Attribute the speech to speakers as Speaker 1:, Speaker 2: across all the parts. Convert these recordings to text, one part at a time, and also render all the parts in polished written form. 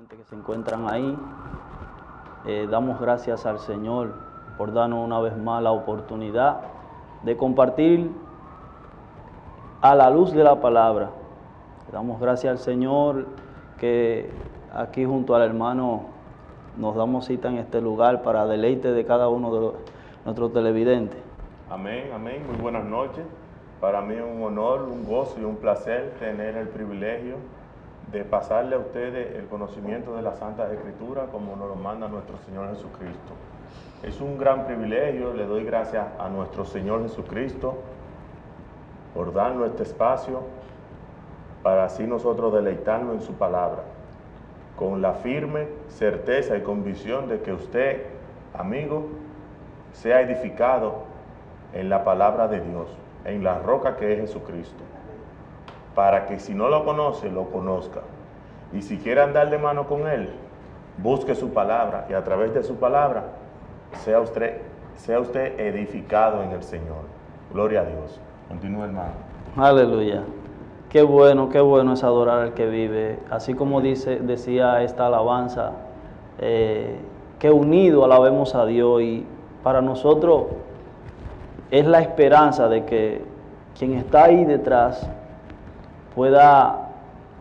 Speaker 1: televidentes que se encuentran ahí. Damos gracias al Señor por darnos una vez más la oportunidad de compartir a la luz de la palabra. Damos gracias al Señor que aquí junto al hermano nos damos cita en este lugar para deleite de cada uno de nuestros televidentes.
Speaker 2: Amén, amén. Muy buenas noches. Para mí es un honor, un gozo y un placer tener el privilegio de pasarle a ustedes el conocimiento de las Santas Escrituras como nos lo manda nuestro Señor Jesucristo. Es un gran privilegio, le doy gracias a nuestro Señor Jesucristo por darnos este espacio para así nosotros deleitarnos en su palabra, con la firme certeza y convicción de que usted, amigo, sea edificado en la palabra de Dios, en la roca que es Jesucristo, para que si no lo conoce, lo conozca. Y si quiere andar de mano con Él, busque su palabra y a través de su palabra sea usted edificado en el Señor. Gloria a Dios. Continúe, hermano.
Speaker 1: Aleluya. Qué bueno es adorar al que vive. Así como decía esta alabanza, que unido alabemos a Dios, y para nosotros es la esperanza de que quien está ahí detrás pueda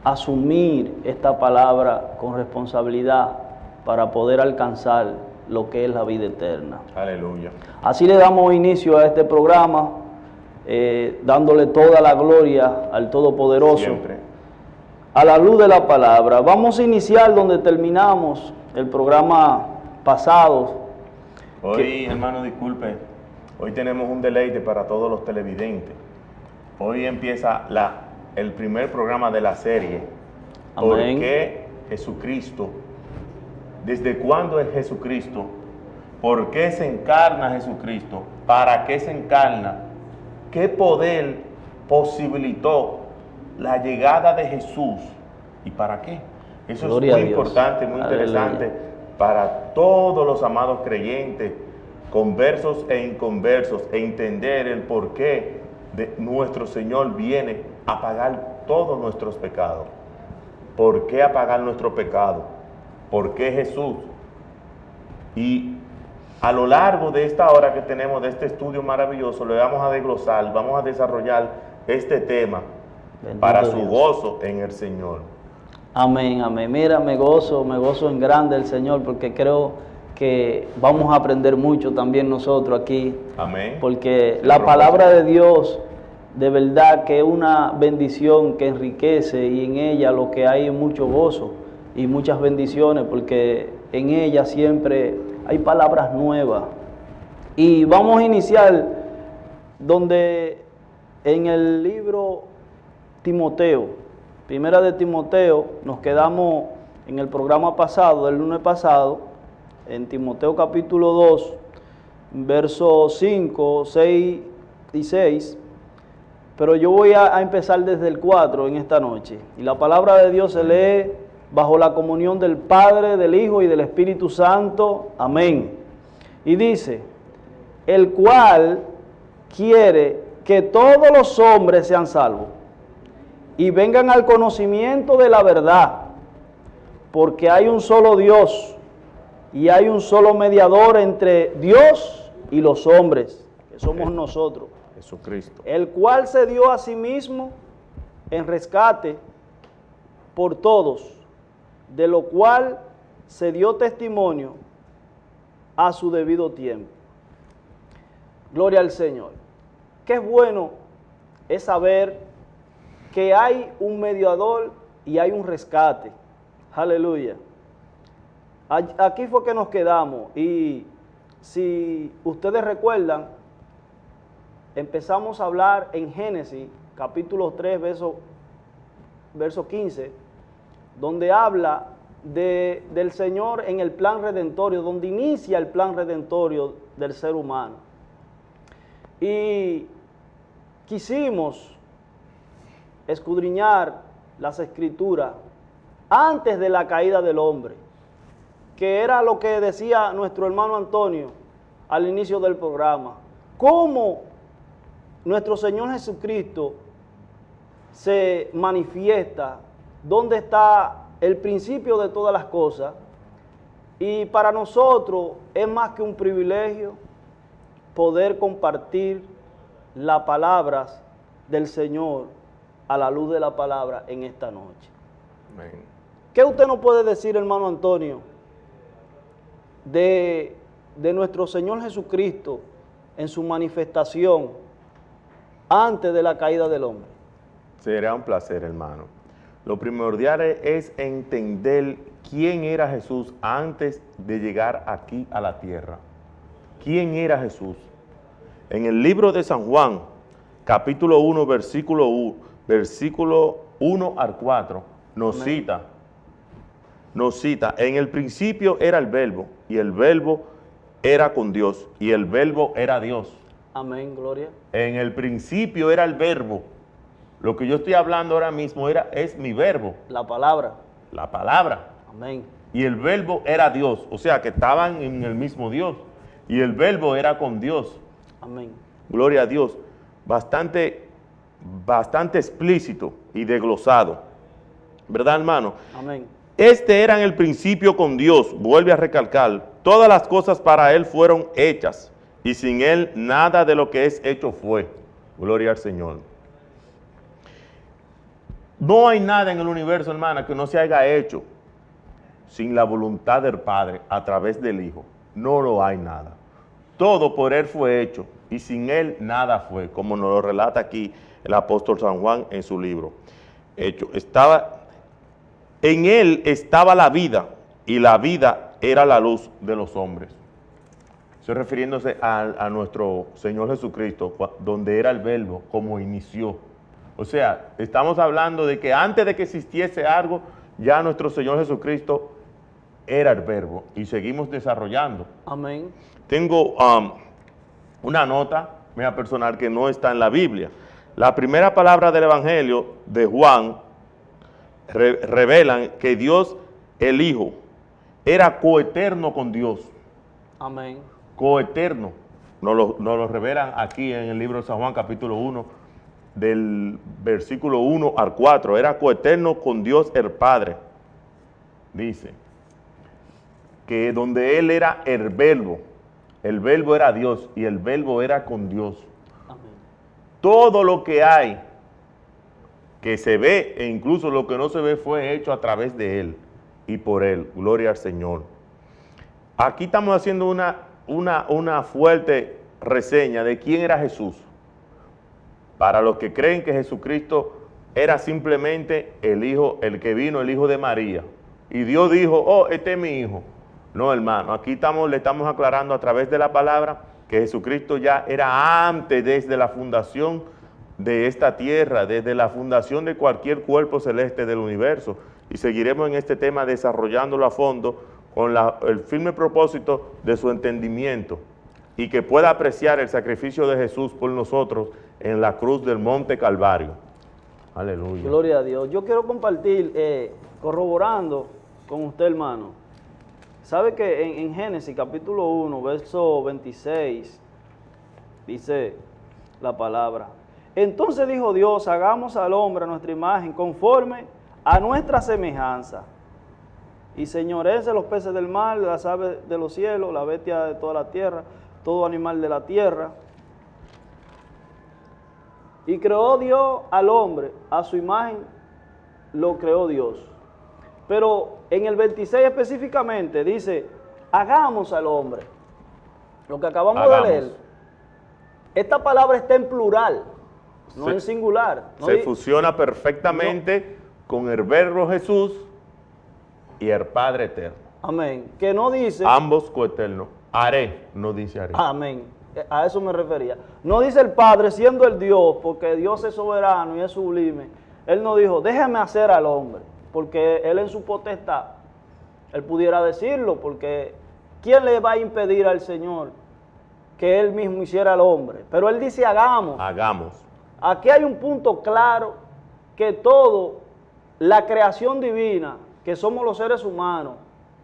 Speaker 1: asumir esta palabra con responsabilidad para poder alcanzar lo que es la vida eterna.
Speaker 2: Aleluya.
Speaker 1: Así le damos inicio a este programa, dándole toda la gloria al Todopoderoso.
Speaker 2: Siempre.
Speaker 1: A la luz de la palabra. Vamos a iniciar donde terminamos el programa pasado.
Speaker 2: Hoy, hermano, disculpe, hoy tenemos un deleite para todos los televidentes. Hoy empieza el primer programa de la serie.
Speaker 1: Amén.
Speaker 2: ¿Por qué Jesucristo? ¿Desde cuándo es Jesucristo? ¿Por qué se encarna Jesucristo? ¿Para qué se encarna? ¿Qué poder posibilitó la llegada de Jesús? ¿Y para qué? Eso
Speaker 1: Gloria
Speaker 2: es muy importante, muy interesante.
Speaker 1: Aleluya.
Speaker 2: Para todos los amados creyentes, conversos e inconversos, entender el porqué de nuestro Señor viene a pagar todos nuestros pecados. ¿Por qué a pagar nuestro pecado? ¿Por qué Jesús? Y a lo largo de esta hora que tenemos de este estudio maravilloso, le vamos a desglosar, vamos a desarrollar este tema. Bendito para su
Speaker 1: Dios.
Speaker 2: gozo en el Señor.
Speaker 1: Amén, amén. Mira, me gozo en grande el Señor, porque creo que vamos a aprender mucho también nosotros aquí.
Speaker 2: Amén.
Speaker 1: Porque la palabra de Dios, de verdad que es una bendición que enriquece, y en ella lo que hay es mucho gozo y muchas bendiciones, porque en ella siempre hay palabras nuevas. Y vamos a iniciar donde en el libro Timoteo, primera de Timoteo, nos quedamos en el programa pasado, el lunes pasado, en Timoteo capítulo 2, versos 5, 6 y 6, pero yo voy a empezar desde el 4 en esta noche. Y la palabra de Dios se lee bajo la comunión del Padre, del Hijo y del Espíritu Santo. Amén. Y dice: el cual quiere que todos los hombres sean salvos y vengan al conocimiento de la verdad, porque hay un solo Dios y hay un solo mediador entre Dios y los hombres, que somos nosotros,
Speaker 2: Jesucristo,
Speaker 1: el cual se dio a sí mismo en rescate por todos, de lo cual se dio testimonio a su debido tiempo. Gloria al Señor. Qué bueno es saber que hay un mediador y hay un rescate. Aleluya. Aquí fue que nos quedamos, y si ustedes recuerdan, empezamos a hablar en Génesis capítulo 3, verso 15, donde habla del Señor en el plan redentorio, donde inicia el plan redentorio del ser humano. Y quisimos escudriñar las Escrituras antes de la caída del hombre, que era lo que decía nuestro hermano Antonio al inicio del programa. Cómo nuestro Señor Jesucristo se manifiesta, dónde está el principio de todas las cosas, y para nosotros es más que un privilegio poder compartir las palabras del Señor a la luz de la palabra en esta noche.
Speaker 2: Amén.
Speaker 1: ¿Qué usted nos puede decir, hermano Antonio, de nuestro Señor Jesucristo en su manifestación antes de la caída del hombre?
Speaker 2: Será un placer, hermano. Lo primordial es entender quién era Jesús antes de llegar aquí a la tierra. ¿Quién era Jesús? En el libro de San Juan, capítulo 1, versículo 1 al 4, nos cita, en el principio era el verbo, y el verbo era con Dios, y el verbo era Dios.
Speaker 1: Amén, gloria.
Speaker 2: En el principio era el verbo. Lo que yo estoy hablando ahora mismo es mi verbo.
Speaker 1: La palabra.
Speaker 2: La palabra.
Speaker 1: Amén.
Speaker 2: Y el verbo era Dios, o sea que estaban en el mismo Dios. Y el verbo era con Dios.
Speaker 1: Amén.
Speaker 2: Gloria a Dios. Bastante explícito y desglosado. ¿Verdad, hermano?
Speaker 1: Amén.
Speaker 2: Este era en el principio con Dios, vuelve a recalcar, todas las cosas para Él fueron hechas, y sin Él nada de lo que es hecho fue. Gloria al Señor. No hay nada en el universo, hermana, que no se haya hecho sin la voluntad del Padre a través del Hijo. No lo hay nada. Todo por Él fue hecho, y sin Él nada fue, como nos lo relata aquí el apóstol San Juan en su libro. En Él estaba la vida, y la vida era la luz de los hombres. Estoy refiriéndose a nuestro Señor Jesucristo, donde era el verbo, como inició. O sea, estamos hablando de que antes de que existiese algo, ya nuestro Señor Jesucristo era el verbo, y seguimos desarrollando.
Speaker 1: Amén.
Speaker 2: Tengo una nota mía personal que no está en la Biblia. La primera palabra del Evangelio de Juan revelan que Dios, el Hijo, era coeterno con Dios.
Speaker 1: Amén.
Speaker 2: Coeterno. Nos lo revelan aquí en el libro de San Juan, capítulo 1, del versículo 1 al 4. Era coeterno con Dios el Padre. Dice que donde Él era el verbo era Dios, y el verbo era con Dios.
Speaker 1: Amén.
Speaker 2: Todo lo que hay, que se ve e incluso lo que no se ve, fue hecho a través de Él y por Él. Gloria al Señor. Aquí estamos haciendo una fuerte reseña de quién era Jesús. Para los que creen que Jesucristo era simplemente el Hijo, el que vino, el Hijo de María. Y Dios dijo, oh, este es mi Hijo. No, hermano, aquí le estamos aclarando a través de la palabra que Jesucristo ya era antes, desde la fundación de esta tierra, desde la fundación de cualquier cuerpo celeste del universo. Y seguiremos en este tema desarrollándolo a fondo con el firme propósito de su entendimiento, y que pueda apreciar el sacrificio de Jesús por nosotros en la cruz del Monte Calvario. Aleluya.
Speaker 1: Gloria a Dios. Yo quiero compartir, corroborando con usted, hermano. ¿Sabe que en Génesis capítulo 1, verso 26, dice la palabra? Entonces dijo Dios, hagamos al hombre a nuestra imagen, conforme a nuestra semejanza, y señorece los peces del mar, las aves de los cielos, la bestia de toda la tierra, todo animal de la tierra. Y creó Dios al hombre, a su imagen lo creó Dios. Pero en el 26 específicamente dice, hagamos al hombre. Lo que acabamos de leer, esta palabra está en plural, no en singular.
Speaker 2: Se fusiona perfectamente con el verbo Jesús y el Padre eterno.
Speaker 1: Amén. Que no dice...
Speaker 2: Ambos coeternos. Haré, no dice haré.
Speaker 1: Amén. A eso me refería. No dice el Padre siendo el Dios, porque Dios es soberano y es sublime. Él no dijo, déjame hacer al hombre, porque Él en su potestad, Él pudiera decirlo, porque ¿quién le va a impedir al Señor que Él mismo hiciera al hombre? Pero Él dice, hagamos.
Speaker 2: Hagamos.
Speaker 1: Aquí hay un punto claro, que todo, la creación divina, que somos los seres humanos,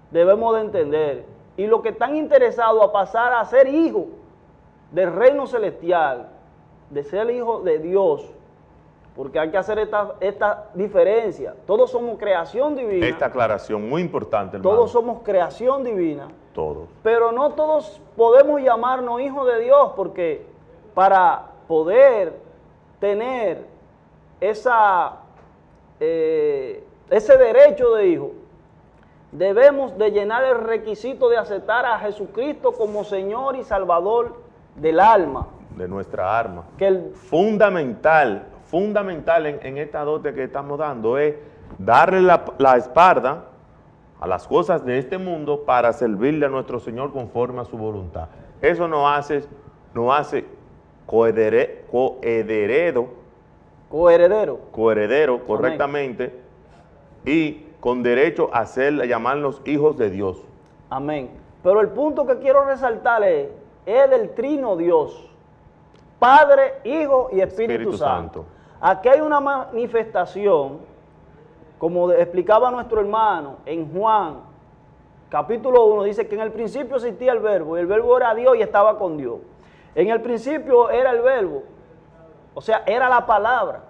Speaker 1: debemos de entender. Y los que están interesados a pasar a ser hijos del reino celestial, de ser hijo de Dios, porque hay que hacer esta diferencia. Todos somos creación divina.
Speaker 2: Esta aclaración muy importante, hermano.
Speaker 1: Todos somos creación divina.
Speaker 2: Todos.
Speaker 1: Pero no todos podemos llamarnos hijos de Dios, porque para poder tener ese derecho de hijo, debemos de llenar el requisito de aceptar a Jesucristo como Señor y Salvador del alma.
Speaker 2: De nuestra alma.
Speaker 1: Que
Speaker 2: fundamental en esta dote que estamos dando es darle la espalda a las cosas de este mundo para servirle a nuestro Señor conforme a su voluntad. Eso nos hace coheredero, correctamente, y con derecho a llamarnos hijos de Dios.
Speaker 1: Amén. Pero el punto que quiero resaltar es del trino Dios, Padre, Hijo y Espíritu Santo. Aquí hay una manifestación, como explicaba nuestro hermano en Juan, capítulo 1, dice que en el principio existía el verbo, y el verbo era Dios y estaba con Dios. En el principio era el verbo, o sea, era la palabra,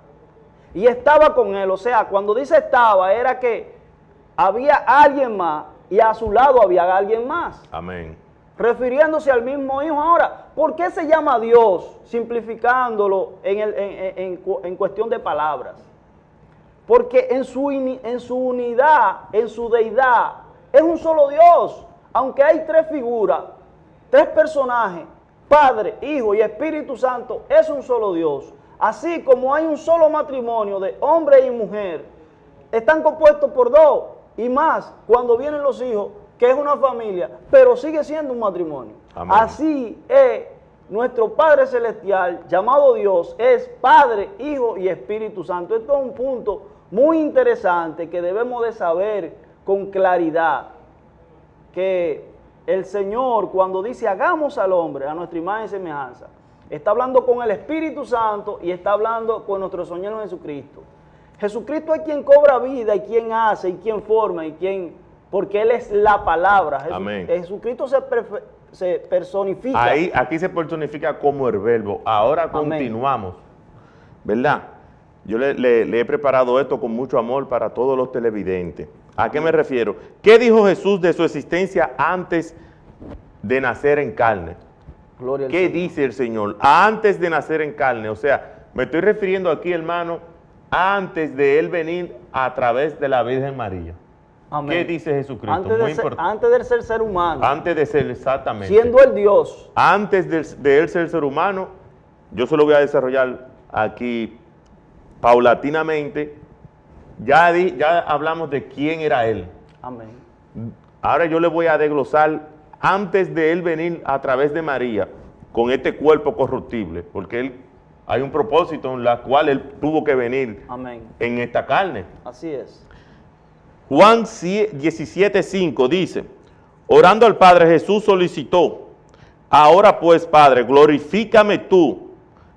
Speaker 1: y estaba con él. O sea, cuando dice estaba, era que había alguien más, y a su lado había alguien más.
Speaker 2: Amén.
Speaker 1: Refiriéndose al mismo Hijo. Ahora, ¿por qué se llama Dios? Simplificándolo en cuestión de palabras. Porque en su unidad, en su deidad, es un solo Dios. Aunque hay tres figuras, tres personajes, Padre, Hijo y Espíritu Santo, es un solo Dios. Así como hay un solo matrimonio de hombre y mujer, están compuestos por dos y más cuando vienen los hijos, que es una familia, pero sigue siendo un matrimonio.
Speaker 2: Amén.
Speaker 1: Así es nuestro Padre Celestial, llamado Dios, es Padre, Hijo y Espíritu Santo. Esto es un punto muy interesante que debemos de saber con claridad, que el Señor, cuando dice hagamos al hombre a nuestra imagen y semejanza, está hablando con el Espíritu Santo y está hablando con nuestro Señor Jesucristo. Jesucristo es quien cobra vida y quien hace y quien forma y quien... porque Él es la palabra.
Speaker 2: Amén.
Speaker 1: Jesucristo se personifica.
Speaker 2: Aquí se personifica como el verbo. Ahora continuamos. Amén. ¿Verdad? Yo le he preparado esto con mucho amor para todos los televidentes. ¿A qué me refiero? ¿Qué dijo Jesús de su existencia antes de nacer en carne?
Speaker 1: Gloria al
Speaker 2: ¿Qué
Speaker 1: Señor.
Speaker 2: dice el Señor? Antes de nacer en carne. O sea, me estoy refiriendo aquí, hermano, antes de Él venir a través de la Virgen María.
Speaker 1: Amén.
Speaker 2: ¿Qué dice Jesucristo?
Speaker 1: Antes de ser ser humano.
Speaker 2: Antes de ser, exactamente.
Speaker 1: Siendo el Dios.
Speaker 2: Antes de Él ser humano, yo se lo voy a desarrollar aquí paulatinamente. Ya hablamos de quién era Él.
Speaker 1: Amén.
Speaker 2: Ahora yo le voy a desglosar antes de Él venir a través de María con este cuerpo corruptible, porque hay un propósito en la cual Él tuvo que venir.
Speaker 1: Amén.
Speaker 2: En esta carne.
Speaker 1: Así es.
Speaker 2: Juan 17:5 dice, orando al Padre, Jesús solicitó, ahora pues, Padre, glorifícame tú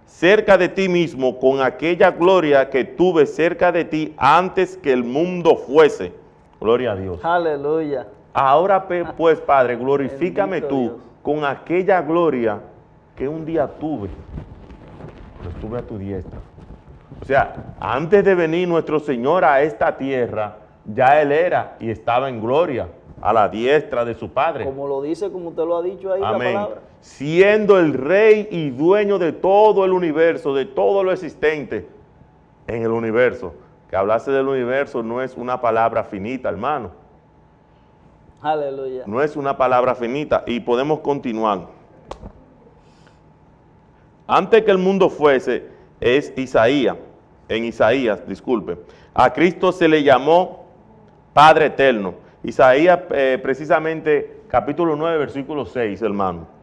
Speaker 2: cerca de ti mismo con aquella gloria que tuve cerca de ti antes que el mundo fuese. Gloria a Dios.
Speaker 1: Aleluya.
Speaker 2: Ahora pues, Padre, glorifícame
Speaker 1: Bendito
Speaker 2: tú
Speaker 1: Dios.
Speaker 2: con aquella gloria que un día tuve, pero estuve a tu diestra. O sea, antes de venir nuestro Señor a esta tierra, ya Él era y estaba en gloria a la diestra de su Padre.
Speaker 1: Como lo dice, como usted lo ha dicho ahí,
Speaker 2: Amén.
Speaker 1: la palabra.
Speaker 2: Siendo el Rey y dueño de todo el universo, de todo lo existente en el universo. Que hablarse del universo no es una palabra finita, hermano.
Speaker 1: Aleluya.
Speaker 2: No es una palabra finita. Y podemos continuar. Antes que el mundo fuese, es Isaías. En Isaías, disculpe. A Cristo se le llamó Padre Eterno. Isaías, precisamente, capítulo 9, versículo 6, hermano.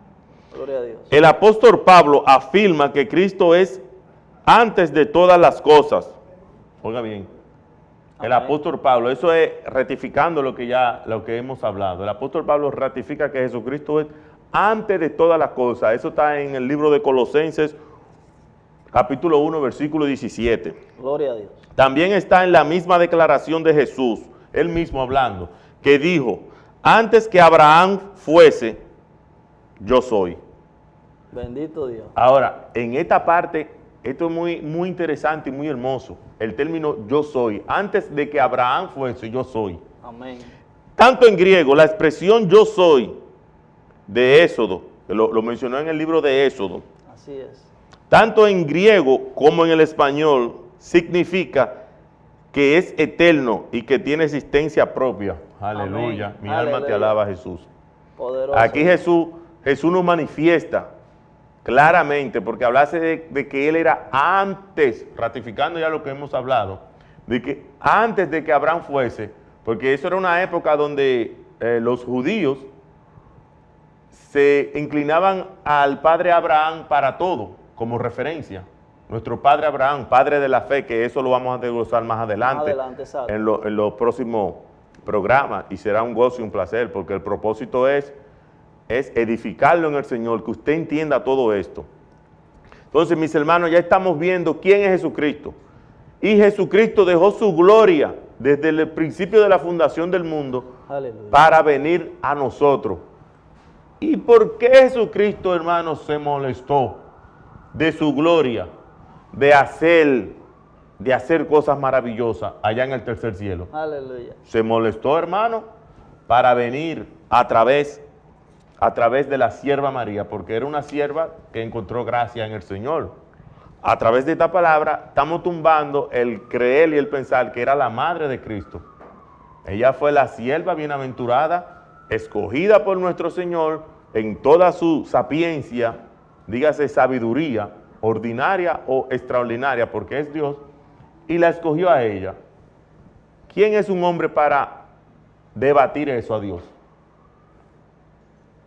Speaker 1: Gloria a Dios.
Speaker 2: El apóstol Pablo afirma que Cristo es antes de todas las cosas. Oiga bien. El
Speaker 1: Amén.
Speaker 2: apóstol Pablo, eso es ratificando lo que hemos hablado. El apóstol Pablo ratifica que Jesucristo es antes de todas las cosas. Eso está en el libro de Colosenses, capítulo 1, versículo 17.
Speaker 1: Gloria a Dios.
Speaker 2: También está en la misma declaración de Jesús, él mismo hablando, que dijo, antes que Abraham fuese, yo soy.
Speaker 1: Bendito Dios.
Speaker 2: Ahora, en esta parte esto es muy interesante y muy hermoso. El término yo soy. Antes de que Abraham fuese, yo soy.
Speaker 1: Amén.
Speaker 2: Tanto en griego, la expresión yo soy de Éxodo, lo mencionó en el libro de Éxodo,
Speaker 1: Así es.
Speaker 2: tanto en griego como en el español, significa que es eterno y que tiene existencia propia. Aleluya.
Speaker 1: Amén.
Speaker 2: Mi
Speaker 1: Aleluya.
Speaker 2: alma te alaba, Jesús.
Speaker 1: Poderoso.
Speaker 2: Aquí Jesús nos manifiesta claramente, porque hablase de que Él era antes, ratificando ya lo que hemos hablado, de que antes de que Abraham fuese, porque eso era una época donde los judíos se inclinaban al padre Abraham para todo, como referencia. Nuestro padre Abraham, padre de la fe, que eso lo vamos a desglosar más adelante,
Speaker 1: exacto.
Speaker 2: en los próximos programas, y será un gozo y un placer, porque el propósito es edificarlo en el Señor, que usted entienda todo esto. Entonces, mis hermanos, ya estamos viendo quién es Jesucristo. Y Jesucristo dejó su gloria desde el principio de la fundación del mundo.
Speaker 1: Aleluya.
Speaker 2: Para venir a nosotros. ¿Y por qué Jesucristo, hermanos, se molestó de su gloria, de hacer cosas maravillosas allá en el tercer cielo?
Speaker 1: Aleluya.
Speaker 2: Se molestó, hermano, para venir a través de la sierva María, porque era una sierva que encontró gracia en el Señor. A través de esta palabra estamos tumbando el creer y el pensar que era la madre de Cristo. Ella fue la sierva bienaventurada, escogida por nuestro Señor en toda su sapiencia, dígase sabiduría, ordinaria o extraordinaria, porque es Dios, y la escogió a ella. ¿Quién es un hombre para debatir eso a Dios?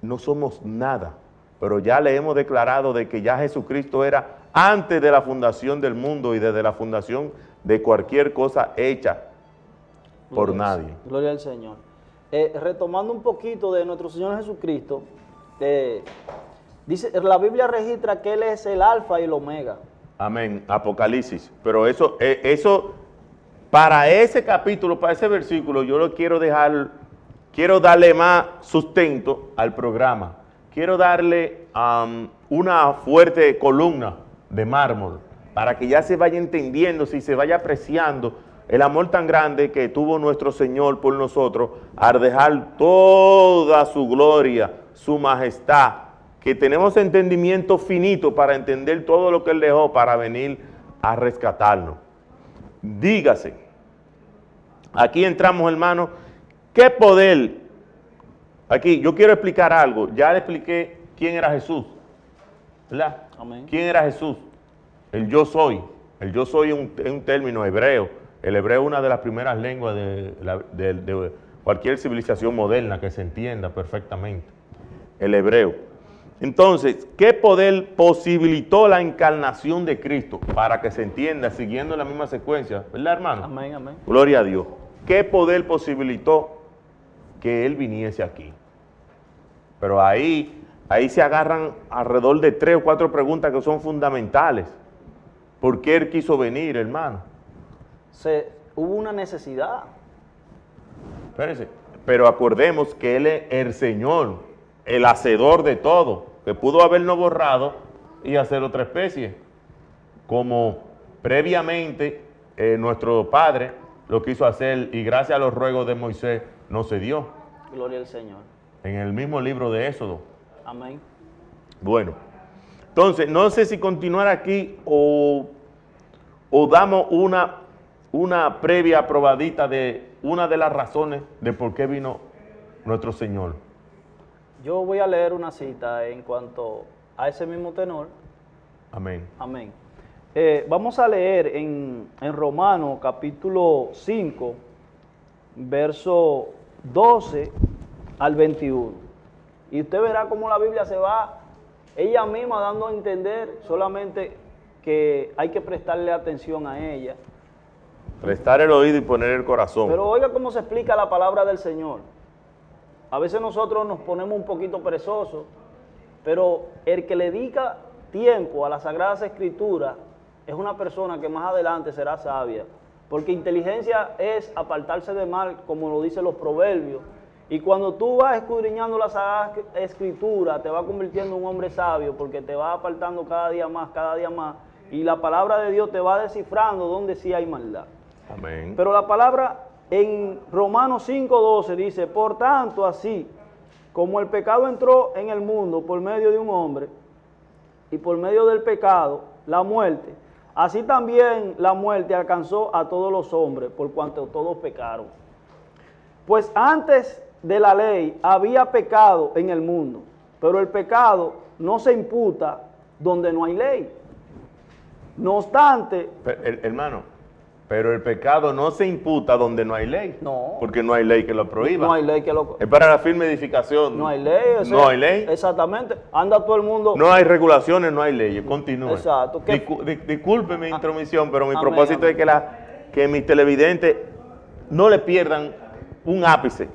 Speaker 2: No somos nada, pero ya le hemos declarado de que ya Jesucristo era antes de la fundación del mundo y desde la fundación de cualquier cosa hecha por nadie.
Speaker 1: Gloria al Señor. Retomando un poquito de nuestro Señor Jesucristo, dice, la Biblia registra que Él es el alfa y el omega.
Speaker 2: Amén, Apocalipsis. Pero eso, para ese capítulo, para ese versículo, yo lo quiero darle más sustento al programa. Quiero darle una fuerte columna de mármol para que ya se vaya entendiendo, si se vaya apreciando el amor tan grande que tuvo nuestro Señor por nosotros al dejar toda su gloria, su majestad, que tenemos entendimiento finito para entender todo lo que Él dejó para venir a rescatarnos. Dígase, aquí entramos, hermano, ¿qué poder? Aquí, yo quiero explicar algo. Ya le expliqué quién era Jesús, ¿verdad?
Speaker 1: Amén.
Speaker 2: ¿Quién era Jesús? El yo soy. El yo soy es un término hebreo. El hebreo es una de las primeras lenguas de cualquier civilización moderna que se entienda perfectamente. El hebreo. Entonces, ¿qué poder posibilitó la encarnación de Cristo? Para que se entienda, siguiendo la misma secuencia, ¿verdad, hermano?
Speaker 1: Amén, amén.
Speaker 2: Gloria a Dios. ¿Qué poder posibilitó que Él viniese aquí? Pero ahí se agarran alrededor de 3 o 4 preguntas que son fundamentales. ¿Por qué Él quiso venir, hermano?
Speaker 1: Hubo una necesidad.
Speaker 2: Espérense. Pero acordemos que Él es el Señor, el hacedor de todo, que pudo habernos borrado y hacer otra especie, como previamente nuestro Padre lo quiso hacer, y gracias a los ruegos de Moisés no se dio.
Speaker 1: Gloria al Señor.
Speaker 2: En el mismo libro de Éxodo.
Speaker 1: Amén.
Speaker 2: Bueno, entonces, no sé si continuar aquí o damos una previa probadita de una de las razones de por qué vino nuestro Señor.
Speaker 1: Yo voy a leer una cita en cuanto a ese mismo tenor.
Speaker 2: Amén.
Speaker 1: Amén. Vamos a leer en Romanos capítulo 5, verso 12 al 21. Y usted verá cómo la Biblia se va ella misma dando a entender solamente que hay que prestarle atención a ella.
Speaker 2: Prestar el oído y poner el corazón.
Speaker 1: Pero oiga cómo se explica la palabra del Señor. A veces nosotros nos ponemos un poquito perezosos, pero el que le dedica tiempo a las Sagradas Escrituras es una persona que más adelante será sabia. Porque inteligencia es apartarse de mal, como lo dicen los proverbios. Y cuando tú vas escudriñando las Sagradas Escrituras, te vas convirtiendo en un hombre sabio, porque te vas apartando cada día más, Y la palabra de Dios te va descifrando dónde sí hay maldad.
Speaker 2: Amén.
Speaker 1: Pero la palabra en Romanos 5:12 dice, por tanto, así como el pecado entró en el mundo por medio de un hombre, y por medio del pecado, la muerte, así también la muerte alcanzó a todos los hombres, por cuanto todos pecaron. Pues antes de la ley había pecado en el mundo, pero el pecado no se imputa donde no hay ley. No obstante...
Speaker 2: Hermano, pero el pecado no se imputa donde no hay ley.
Speaker 1: No.
Speaker 2: Porque no hay ley que lo prohíba.
Speaker 1: No hay ley que lo...
Speaker 2: Es para la firme edificación.
Speaker 1: No hay ley.
Speaker 2: No hay ley.
Speaker 1: Exactamente. Anda todo el mundo...
Speaker 2: No hay regulaciones, no hay leyes. Continúe.
Speaker 1: Exacto.
Speaker 2: Disculpe mi intromisión, pero mi
Speaker 1: Amén,
Speaker 2: propósito
Speaker 1: amén.
Speaker 2: es que mis televidentes no le pierdan un ápice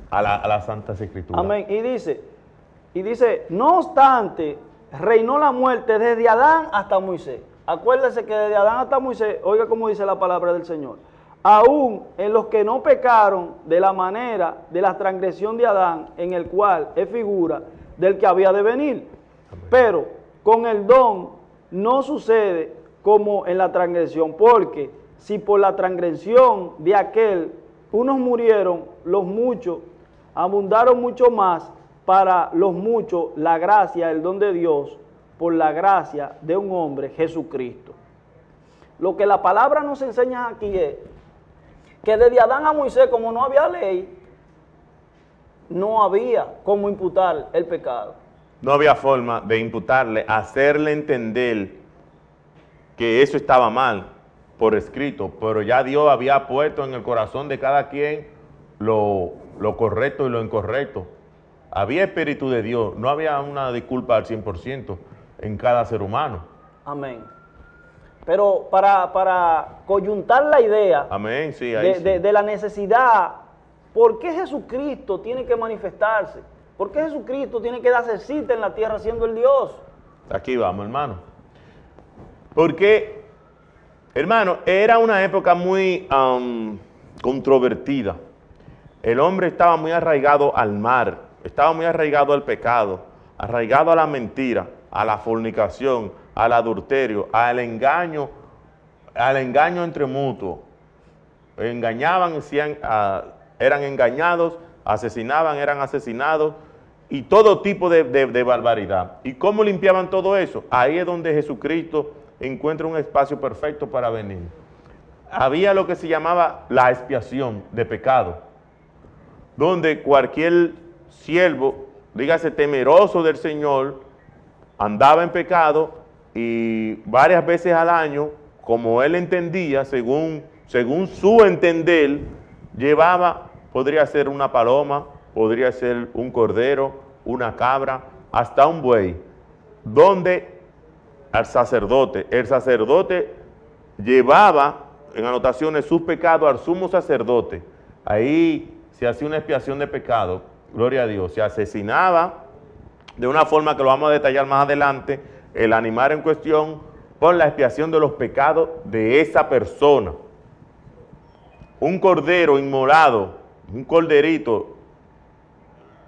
Speaker 2: a las Santas Escrituras.
Speaker 1: Amén. Y dice, no obstante, reinó la muerte desde Adán hasta Moisés. Acuérdese que desde Adán hasta Moisés, oiga cómo dice la palabra del Señor, aún en los que no pecaron de la manera de la transgresión de Adán, en el cual es figura del que había de venir. Amén. Pero con el don no sucede como en la transgresión, porque si por la transgresión de aquel unos murieron, los muchos abundaron mucho más para los muchos la gracia, el don de Dios, por la gracia de un hombre, Jesucristo. Lo que la palabra nos enseña aquí es que desde Adán a Moisés, como no había ley, no había cómo imputar el pecado.
Speaker 2: No había forma de imputarle, hacerle entender que eso estaba mal por escrito, pero ya Dios había puesto en el corazón de cada quien lo correcto y lo incorrecto. Había espíritu de Dios, no había una disculpa al 100% en cada ser humano.
Speaker 1: Amén. Pero para coyuntar la idea
Speaker 2: amén, sí, ahí
Speaker 1: de la necesidad, ¿por qué Jesucristo tiene que manifestarse? ¿Por qué Jesucristo tiene que darse cita en la tierra siendo el Dios?
Speaker 2: Aquí vamos, hermano. Porque, hermano, era una época muy controvertida. El hombre estaba muy arraigado al mar, estaba muy arraigado al pecado, arraigado a la mentira, a la fornicación, al adulterio, al engaño entre mutuos. Engañaban, eran engañados, asesinaban, eran asesinados, y todo tipo de barbaridad. ¿Y cómo limpiaban todo eso? Ahí es donde Jesucristo encuentra un espacio perfecto para venir. Había lo que se llamaba la expiación de pecado, donde cualquier siervo, dígase temeroso del Señor, andaba en pecado y varias veces al año, como él entendía, según su entender, llevaba, podría ser una paloma, podría ser un cordero, una cabra, hasta un buey, donde el sacerdote llevaba en anotaciones sus pecados al sumo sacerdote. Ahí se hacía una expiación de pecado, gloria a Dios, se asesinaba de una forma que lo vamos a detallar más adelante, el animal en cuestión, por la expiación de los pecados de esa persona. Un cordero inmolado, un corderito,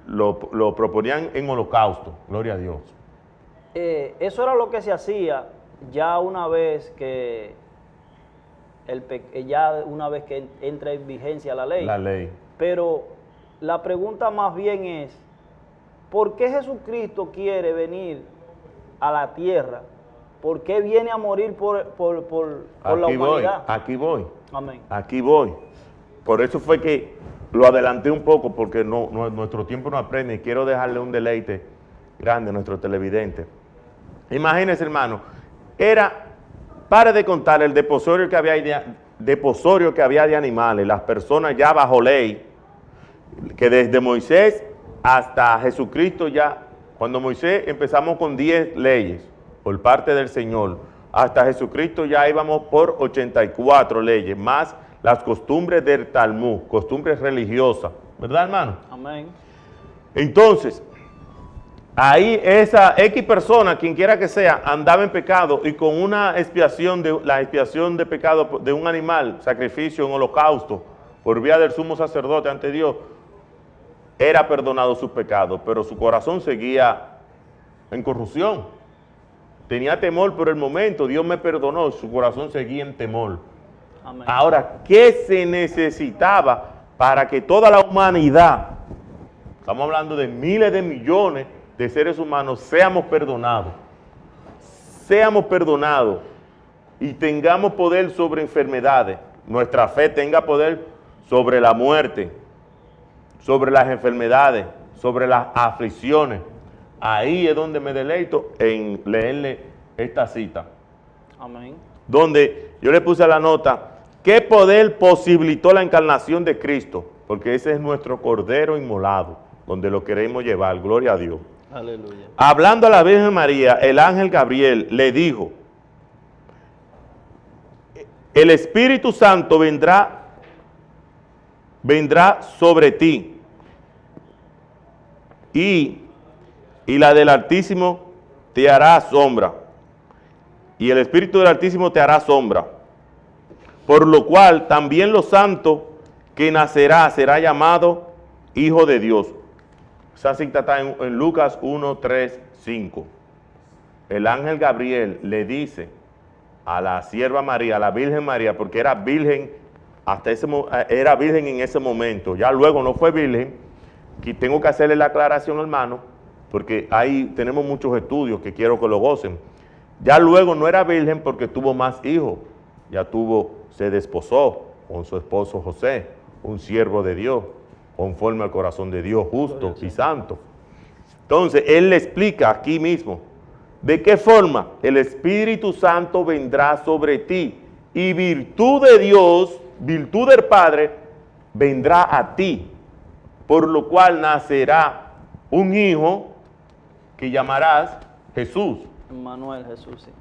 Speaker 2: lo proponían en holocausto, gloria a Dios.
Speaker 1: Eso era lo que se hacía ya una vez que entra en vigencia la ley.
Speaker 2: La ley.
Speaker 1: Pero la pregunta más bien es, ¿por qué Jesucristo quiere venir a la tierra? ¿Por qué viene a morir por la humanidad?
Speaker 2: Aquí voy.
Speaker 1: Amén.
Speaker 2: Aquí voy. Por eso fue que lo adelanté un poco, porque nuestro tiempo no aprende y quiero dejarle un deleite grande a nuestro televidente. Imagínense, hermano, pare de contar el deposorio que había de animales, las personas ya bajo ley, que desde Moisés hasta Jesucristo ya, cuando Moisés empezamos con 10 leyes por parte del Señor, hasta Jesucristo ya íbamos por 84 leyes, más las costumbres del Talmud, costumbres religiosas, ¿verdad, hermano?
Speaker 1: Amén.
Speaker 2: Entonces, ahí esa X persona, quien quiera que sea, andaba en pecado y con la expiación de pecado de un animal, sacrificio en holocausto, por vía del sumo sacerdote ante Dios, era perdonado sus pecados, pero su corazón seguía en corrupción. tenía temor por el momento, Dios me perdonó, su corazón seguía en temor.
Speaker 1: Amén.
Speaker 2: Ahora, ¿qué se necesitaba para que toda la humanidad, estamos hablando de miles de millones de seres humanos, seamos perdonados y tengamos poder sobre enfermedades, nuestra fe tenga poder sobre la muerte, sobre las enfermedades, sobre las aflicciones? Ahí es donde me deleito en leerle esta cita.
Speaker 1: Amén.
Speaker 2: Donde yo le puse la nota, ¿qué poder posibilitó la encarnación de Cristo? Porque ese es nuestro Cordero inmolado, donde lo queremos llevar, gloria a Dios.
Speaker 1: Aleluya.
Speaker 2: Hablando a la Virgen María, el ángel Gabriel le dijo, el Espíritu Santo vendrá sobre ti, y la del Altísimo te hará sombra, y el Espíritu del Altísimo te hará sombra, por lo cual también lo santo que nacerá será llamado Hijo de Dios. Esa cita está en Lucas 1, 3, 5. El ángel Gabriel le dice a la sierva María, a la Virgen María, porque era virgen era virgen en ese momento, ya luego no fue virgen, que tengo que hacerle la aclaración, hermano, porque ahí tenemos muchos estudios que quiero que lo gocen. Ya luego no era virgen porque tuvo más hijos, se desposó con su esposo José, un siervo de Dios, conforme al corazón de Dios, justo y santo. Entonces, él le explica aquí mismo, ¿de qué forma? El Espíritu Santo vendrá sobre ti, y virtud de Dios, virtud del Padre, vendrá a ti, por lo cual nacerá un hijo que llamarás Jesús.
Speaker 1: Emmanuel, Jesús, sí.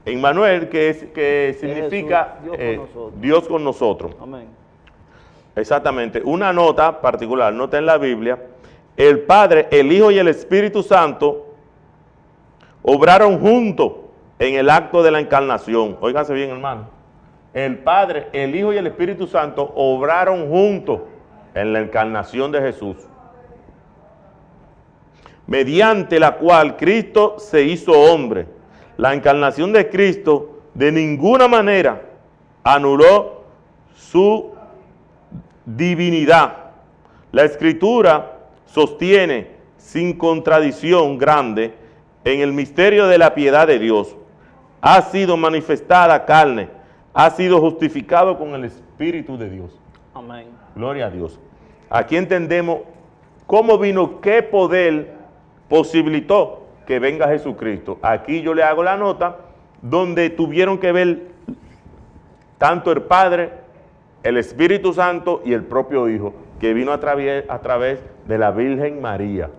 Speaker 2: Emmanuel, que significa
Speaker 1: Jesús,
Speaker 2: Dios con nosotros.
Speaker 1: Amén.
Speaker 2: Exactamente. Una nota particular, nota en la Biblia, el Padre, el Hijo y el Espíritu Santo obraron juntos en el acto de la encarnación. Óiganse bien, hermano. El Padre, el Hijo y el Espíritu Santo obraron juntos en la encarnación de Jesús, mediante la cual Cristo se hizo hombre. La encarnación de Cristo de ninguna manera anuló su divinidad. La Escritura sostiene sin contradicción grande en el misterio de la piedad de Dios. Ha sido manifestada carne, ha sido justificado con el Espíritu de Dios.
Speaker 1: Amén.
Speaker 2: Gloria a Dios. Aquí entendemos cómo vino, qué poder posibilitó que venga Jesucristo. Aquí yo le hago la nota donde tuvieron que ver tanto el Padre, el Espíritu Santo y el propio Hijo, que vino a través de la Virgen María,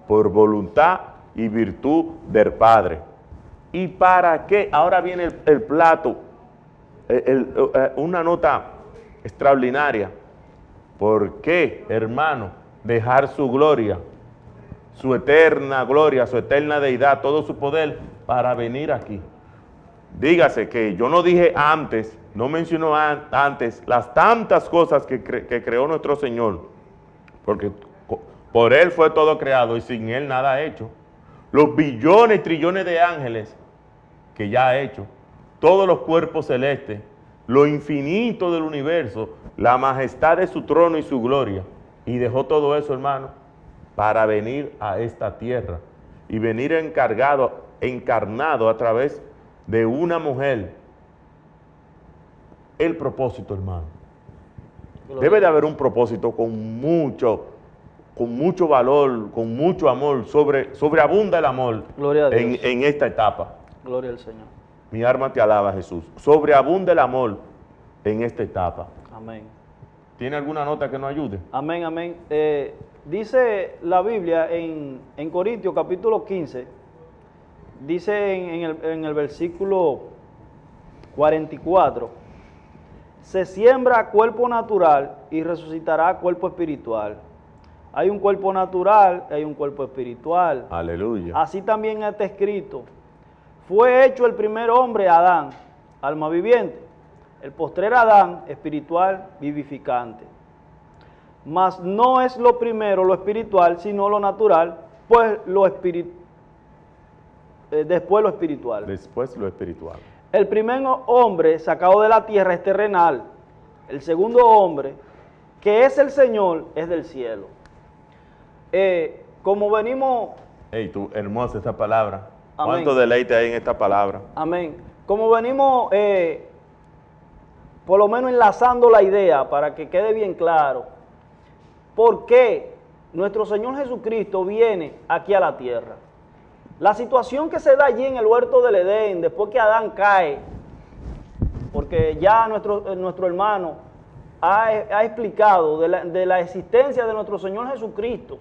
Speaker 2: por voluntad y virtud del Padre. ¿Y para qué? Ahora viene el plato, una nota extraordinaria. ¿Por qué, hermano, dejar su gloria, su eterna gloria, su eterna deidad, todo su poder para venir aquí? Dígase que yo no dije antes, no mencionó antes las tantas cosas que creó nuestro Señor, porque por Él fue todo creado y sin Él nada hecho. Los billones y trillones de ángeles que ya ha hecho, todos los cuerpos celestes, lo infinito del universo, la majestad de su trono y su gloria. Y dejó todo eso, hermano, para venir a esta tierra y venir encarnado a través de una mujer. El propósito, hermano. Debe de haber un propósito con mucho valor, con mucho amor, sobreabunda el amor.
Speaker 1: Gloria a Dios.
Speaker 2: En esta etapa.
Speaker 1: Gloria al Señor.
Speaker 2: Mi alma te alaba, Jesús. Sobreabunda el amor en esta etapa.
Speaker 1: Amén.
Speaker 2: ¿Tiene alguna nota que nos ayude?
Speaker 1: Amén, amén. Dice la Biblia en Corintios capítulo 15, dice en el versículo 44, se siembra cuerpo natural y resucitará cuerpo espiritual. Hay un cuerpo natural y hay un cuerpo espiritual.
Speaker 2: Aleluya.
Speaker 1: Así también está escrito, fue hecho el primer hombre, Adán, alma viviente, el postrer Adán, espiritual, vivificante. Mas no es lo primero lo espiritual, sino lo natural, pues lo espiritual después lo espiritual.
Speaker 2: Después lo espiritual.
Speaker 1: El primer hombre sacado de la tierra es terrenal. El segundo hombre, que es el Señor, es del cielo. Como venimos...
Speaker 2: Hey, tú, hermosa esta palabra.
Speaker 1: Amén.
Speaker 2: ¿Cuánto deleite hay en esta palabra?
Speaker 1: Amén. Como venimos, por lo menos enlazando la idea para que quede bien claro, ¿por qué nuestro Señor Jesucristo viene aquí a la tierra? La situación que se da allí en el huerto del Edén, después que Adán cae, porque ya nuestro hermano ha explicado de la existencia de nuestro Señor Jesucristo,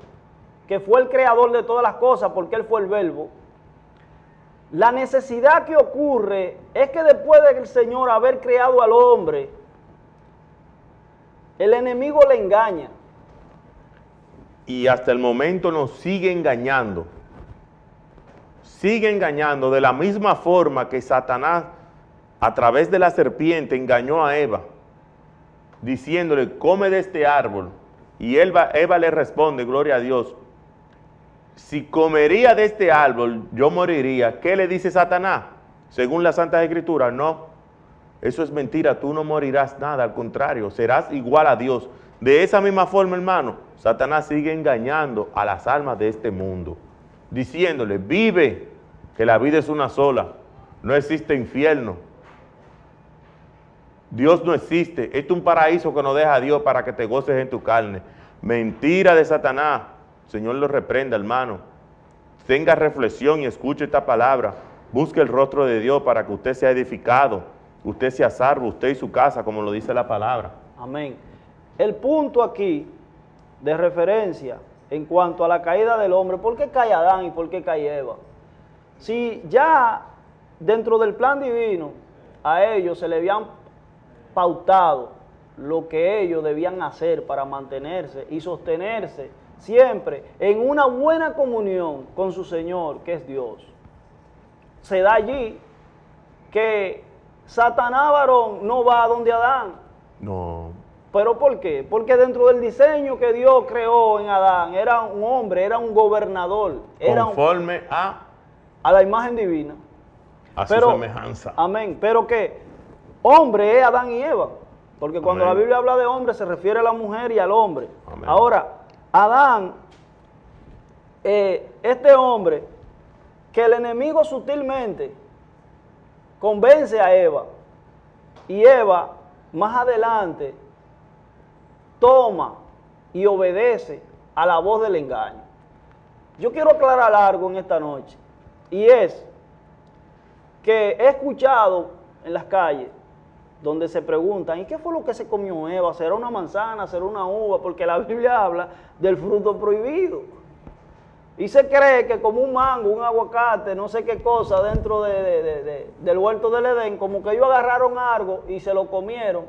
Speaker 1: que fue el creador de todas las cosas, porque Él fue el verbo. La necesidad que ocurre es que después del Señor haber creado al hombre, el enemigo le engaña.
Speaker 2: Y hasta el momento nos sigue engañando. Sigue engañando de la misma forma que Satanás, a través de la serpiente, engañó a Eva, diciéndole, come de este árbol. Y Eva le responde, gloria a Dios, si comería de este árbol, yo moriría. ¿Qué le dice Satanás? Según las Santas Escrituras, no, eso es mentira, tú no morirás nada, al contrario, serás igual a Dios. De esa misma forma, hermano, Satanás sigue engañando a las almas de este mundo, diciéndole, vive, que la vida es una sola, no existe infierno. Dios no existe, este es un paraíso que nos deja Dios para que te goces en tu carne. Mentira de Satanás. Señor lo reprenda, hermano. Tenga reflexión y escuche esta palabra. Busque el rostro de Dios para que usted sea edificado, usted sea salvo, usted y su casa, como lo dice la palabra.
Speaker 1: Amén. El punto aquí de referencia en cuanto a la caída del hombre, ¿por qué cae Adán y por qué cae Eva? Si ya dentro del plan divino a ellos se le habían pautado lo que ellos debían hacer para mantenerse y sostenerse siempre en una buena comunión con su Señor, que es Dios. Se da allí que Satanás, varón, no va a donde Adán.
Speaker 2: No.
Speaker 1: ¿Pero por qué? Porque dentro del diseño que Dios creó en Adán, era un hombre, era un gobernador. Era
Speaker 2: conforme
Speaker 1: a la imagen divina.
Speaker 2: A su semejanza.
Speaker 1: Amén. Pero que hombre es Adán y Eva. Porque cuando la Biblia habla de hombre, se refiere a la mujer y al hombre. Amén. Ahora, Adán, este hombre, que el enemigo sutilmente convence a Eva, y Eva más adelante toma y obedece a la voz del engaño. Yo quiero aclarar algo en esta noche, y es que he escuchado en las calles donde se preguntan, ¿y qué fue lo que se comió Eva? ¿Será una manzana? ¿Será una uva? Porque la Biblia habla del fruto prohibido. Y se cree que como un mango, un aguacate, no sé qué cosa dentro del huerto del Edén, como que ellos agarraron algo y se lo comieron.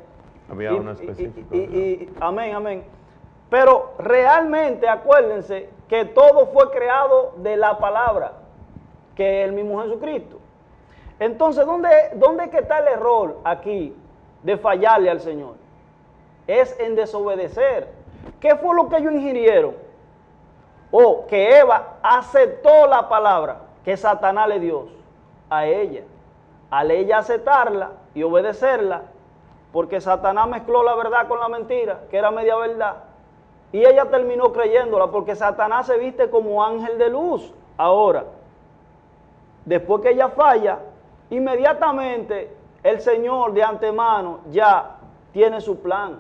Speaker 2: Había uno específico.
Speaker 1: Amén, amén. Pero realmente acuérdense que todo fue creado de la palabra, que es el mismo Jesucristo. Entonces, ¿dónde que está el error aquí de fallarle al Señor? Es en desobedecer. ¿Qué fue lo que ellos ingirieron? O que Eva aceptó la palabra que Satanás le dio a ella. Al ella aceptarla y obedecerla, porque Satanás mezcló la verdad con la mentira, que era media verdad, y ella terminó creyéndola, porque Satanás se viste como ángel de luz. Ahora, después que ella falla, inmediatamente el Señor de antemano ya tiene su plan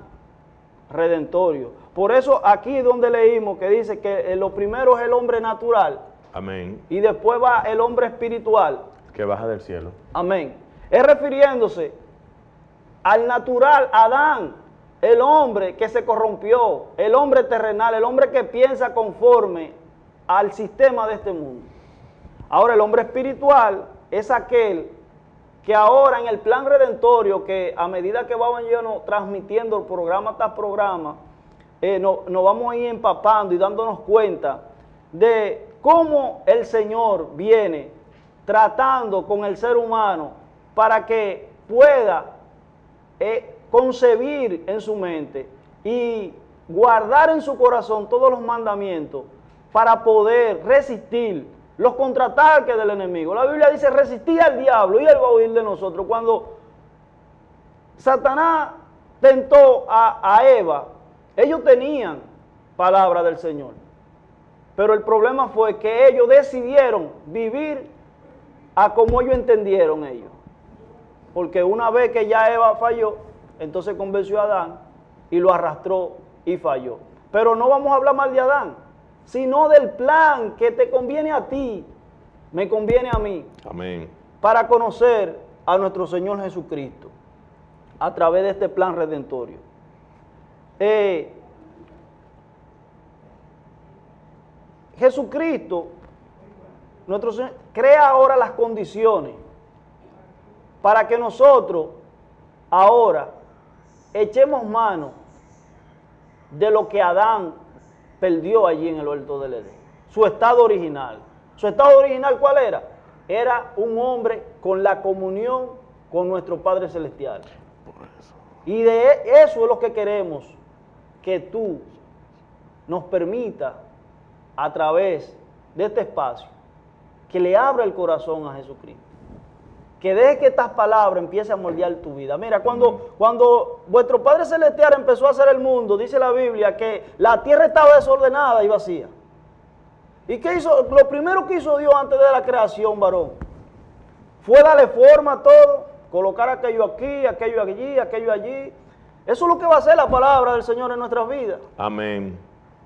Speaker 1: redentorio. Por eso aquí donde leímos que dice que lo primero es el hombre natural.
Speaker 2: Amén.
Speaker 1: Y después va el hombre espiritual.
Speaker 2: Que baja del cielo.
Speaker 1: Amén. Es refiriéndose al natural, Adán, el hombre que se corrompió, el hombre terrenal, el hombre que piensa conforme al sistema de este mundo. Ahora el hombre espiritual es aquel que ahora en el plan redentorio, que a medida que vamos transmitiendo programa tras programa, nos vamos a ir empapando y dándonos cuenta de cómo el Señor viene tratando con el ser humano para que pueda concebir en su mente y guardar en su corazón todos los mandamientos para poder resistir los contraataques del enemigo. La Biblia dice, resistid al diablo y él va a huir de nosotros. Cuando Satanás tentó a Eva, ellos tenían palabra del Señor. Pero el problema fue que ellos decidieron vivir a como ellos entendieron ellos. Porque una vez que ya Eva falló, entonces convenció a Adán y lo arrastró y falló. Pero no vamos a hablar mal de Adán, sino del plan que te conviene a ti, me conviene a mí.
Speaker 2: Amén.
Speaker 1: Para conocer a nuestro Señor Jesucristo a través de este plan redentorio. Jesucristo, nuestro Señor, crea ahora las condiciones para que nosotros ahora echemos mano de lo que Adán perdió allí en el huerto del Edén, su estado original. ¿Su estado original cuál era? Era un hombre con la comunión con nuestro Padre Celestial. Y de eso es lo que queremos que tú nos permita a través de este espacio, que le abra el corazón a Jesucristo. Que deje que estas palabras empiecen a moldear tu vida. Mira, cuando vuestro Padre Celestial empezó a hacer el mundo, dice la Biblia que la tierra estaba desordenada y vacía. ¿Y qué hizo? Lo primero que hizo Dios antes de la creación, varón, fue darle forma a todo, colocar aquello aquí, aquello allí, aquello allí. Eso es lo que va a hacer la palabra del Señor en nuestras vidas.
Speaker 2: Amén.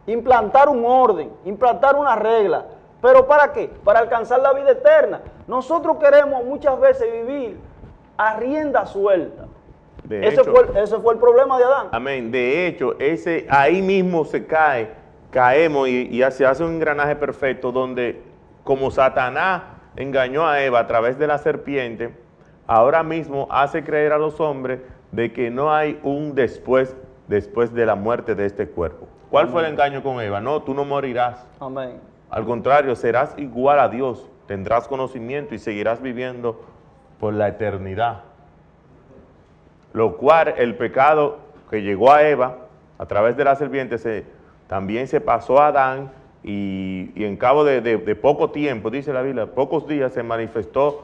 Speaker 1: Implantar un orden, implantar una regla. ¿Pero para qué? Para alcanzar la vida eterna. Nosotros queremos muchas veces vivir a rienda suelta. Ese fue el problema de Adán.
Speaker 2: Amén. De hecho, ahí mismo caemos y se hace un engranaje perfecto donde, como Satanás engañó a Eva a través de la serpiente, ahora mismo hace creer a los hombres de que no hay un después de la muerte de este cuerpo. ¿Cuál
Speaker 1: Amén.
Speaker 2: Fue el engaño con Eva? No, tú no morirás.
Speaker 1: Amén.
Speaker 2: Al contrario, serás igual a Dios, tendrás conocimiento y seguirás viviendo por la eternidad. Lo cual el pecado que llegó a Eva a través de la serpiente también se pasó a Adán y en cabo de poco tiempo, dice la Biblia, pocos días se manifestó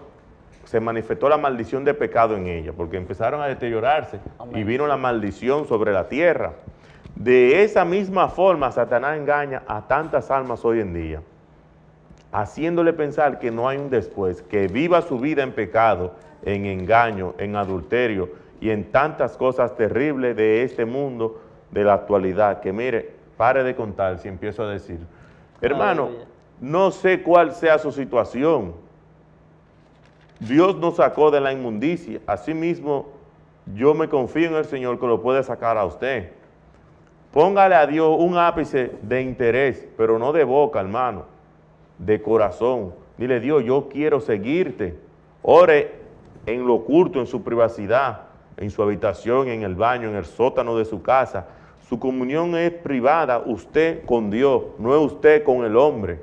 Speaker 2: la maldición de pecado en ella, porque empezaron a deteriorarse. Amén. Y vino la maldición sobre la tierra. De esa misma forma, Satanás engaña a tantas almas hoy en día, haciéndole pensar que no hay un después, que viva su vida en pecado, en engaño, en adulterio y en tantas cosas terribles de este mundo, de la actualidad, que mire, pare de contar si empiezo a decir. Hermano, no sé cuál sea su situación. Dios nos sacó de la inmundicia. Asimismo, yo me confío en el Señor que lo puede sacar a usted. Póngale a Dios un ápice de interés, pero no de boca, hermano, de corazón. Dile, Dios, yo quiero seguirte. Ore en lo oculto, en su privacidad, en su habitación, en el baño, en el sótano de su casa. Su comunión es privada, usted con Dios, no es usted con el hombre.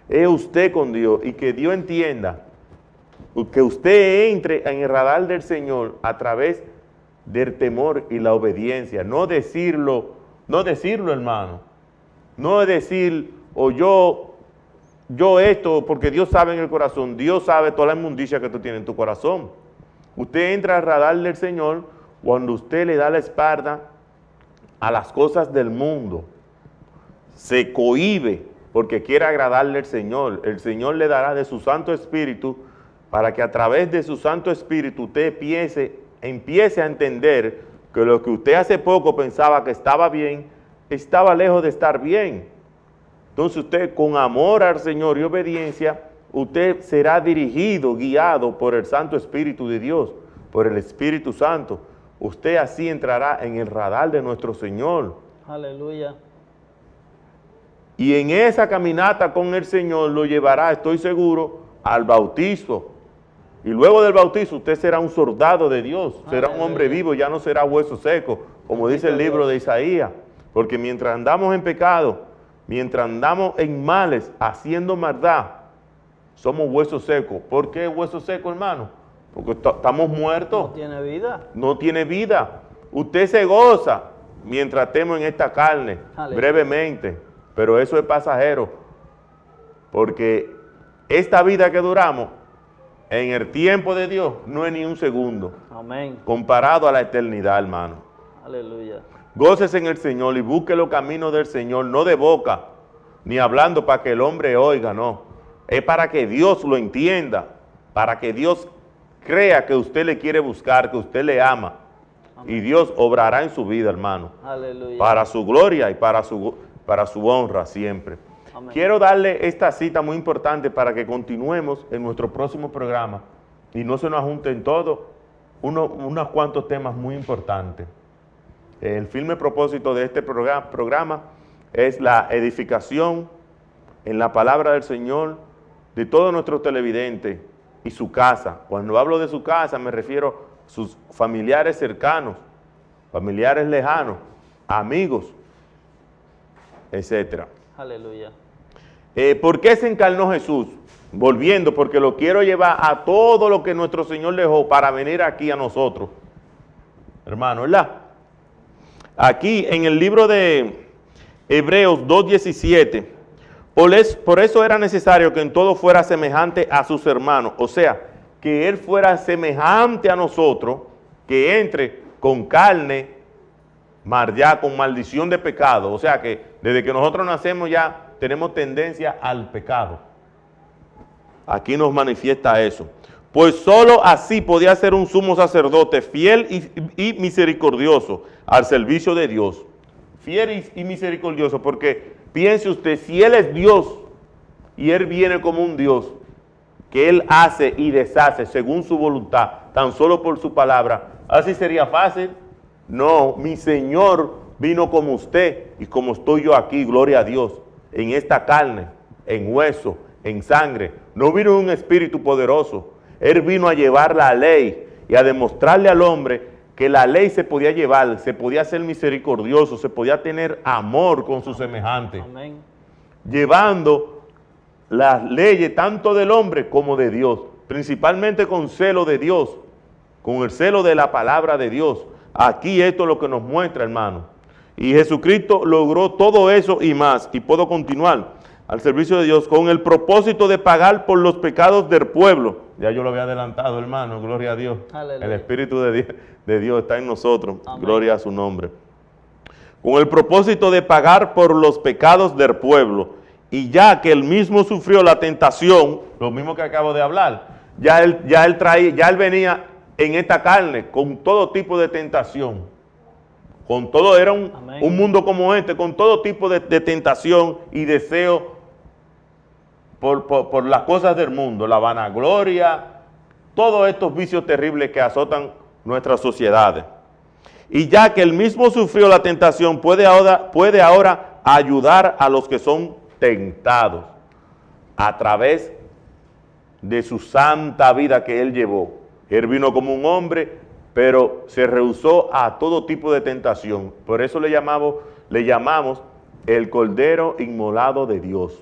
Speaker 2: Es usted con Dios, y que Dios entienda que usted entre en el radar del Señor a través del temor y la obediencia. No decirlo, hermano. No es decir, o yo esto, porque Dios sabe en el corazón. Dios sabe toda la inmundicia que tú tienes en tu corazón. Usted entra al radar del Señor cuando usted le da la espalda a las cosas del mundo. Se cohíbe porque quiere agradarle al Señor. El Señor le dará de su Santo Espíritu para que a través de su Santo Espíritu usted empiece a entender que lo que usted hace poco pensaba que estaba bien, estaba lejos de estar bien. Entonces usted, con amor al Señor y obediencia, usted será dirigido, guiado por el Santo Espíritu de Dios, por el Espíritu Santo. Usted así entrará en el radar de nuestro Señor.
Speaker 1: Aleluya.
Speaker 2: Y en esa caminata con el Señor lo llevará, estoy seguro, al bautizo. Y luego del bautizo usted será un soldado de Dios, será un hombre vivo, ya no será hueso seco, como dice el libro de Isaías. Porque mientras andamos en pecado, mientras andamos en males, haciendo maldad, somos huesos secos. ¿Por qué hueso seco, hermano? Porque estamos muertos.
Speaker 1: No tiene vida.
Speaker 2: No tiene vida. Usted se goza mientras estemos en esta carne, brevemente, pero eso es pasajero. Porque esta vida que duramos, en el tiempo de Dios, no es ni un segundo.
Speaker 1: Amén.
Speaker 2: Comparado a la eternidad, hermano.
Speaker 1: Aleluya.
Speaker 2: Gócese en el Señor y busque los caminos del Señor, no de boca, ni hablando para que el hombre oiga, no. Es para que Dios lo entienda, para que Dios crea que usted le quiere buscar, que usted le ama. Amén. Y Dios obrará en su vida, hermano.
Speaker 1: Aleluya.
Speaker 2: Para su gloria y para su honra siempre.
Speaker 1: Amén. Quiero
Speaker 2: Quiero darle esta cita muy importante para que continuemos en nuestro próximo programa y no se nos junten todos unos cuantos temas muy importantes. El firme propósito de este programa es la edificación en la palabra del Señor de todos nuestros televidentes y su casa. Cuando hablo de su casa me refiero a sus familiares cercanos, familiares lejanos, amigos, etc.
Speaker 1: Aleluya.
Speaker 2: ¿Por qué se encarnó Jesús? Volviendo, porque lo quiero llevar a todo lo que nuestro Señor dejó para venir aquí a nosotros. Hermano, ¿verdad? Aquí en el libro de Hebreos 2:17, por eso era necesario que en todo fuera semejante a sus hermanos, o sea, que Él fuera semejante a nosotros, que entre con carne, ya con maldición de pecado, o sea que desde que nosotros nacemos ya tenemos tendencia al pecado. Aquí nos manifiesta eso. Pues solo así podía ser un sumo sacerdote fiel y misericordioso al servicio de Dios. Fiel y misericordioso, porque piense usted, si Él es Dios y Él viene como un Dios, que Él hace y deshace según su voluntad, tan solo por su palabra, ¿así sería fácil? No, mi Señor vino como usted y como estoy yo aquí, gloria a Dios, en esta carne, en hueso, en sangre. No vino un espíritu poderoso. Él vino a llevar la ley y a demostrarle al hombre que la ley se podía llevar, se podía ser misericordioso, se podía tener amor con sus semejantes.
Speaker 1: Amén.
Speaker 2: Llevando las leyes tanto del hombre como de Dios, principalmente con celo de Dios, con el celo de la palabra de Dios. Aquí esto es lo que nos muestra, hermano. Y Jesucristo logró todo eso y más, y puedo continuar al servicio de Dios con el propósito de pagar por los pecados del pueblo. Ya yo lo había adelantado, hermano, gloria a Dios.
Speaker 1: Aleluya.
Speaker 2: El Espíritu de Dios está en nosotros,
Speaker 1: Amén.
Speaker 2: Gloria a su nombre. Con el propósito de pagar por los pecados del pueblo, y ya que él mismo sufrió la tentación, lo mismo que acabo de hablar, ya él venía en esta carne con todo tipo de tentación. Con todo, era un mundo como este, con todo tipo de tentación y deseo por las cosas del mundo, la vanagloria, todos estos vicios terribles que azotan nuestras sociedades. Y ya que él mismo sufrió la tentación, puede ahora ayudar a los que son tentados a través de su santa vida que él llevó. Él vino como un hombre, pero se rehusó a todo tipo de tentación. Por eso le llamamos el Cordero Inmolado de Dios.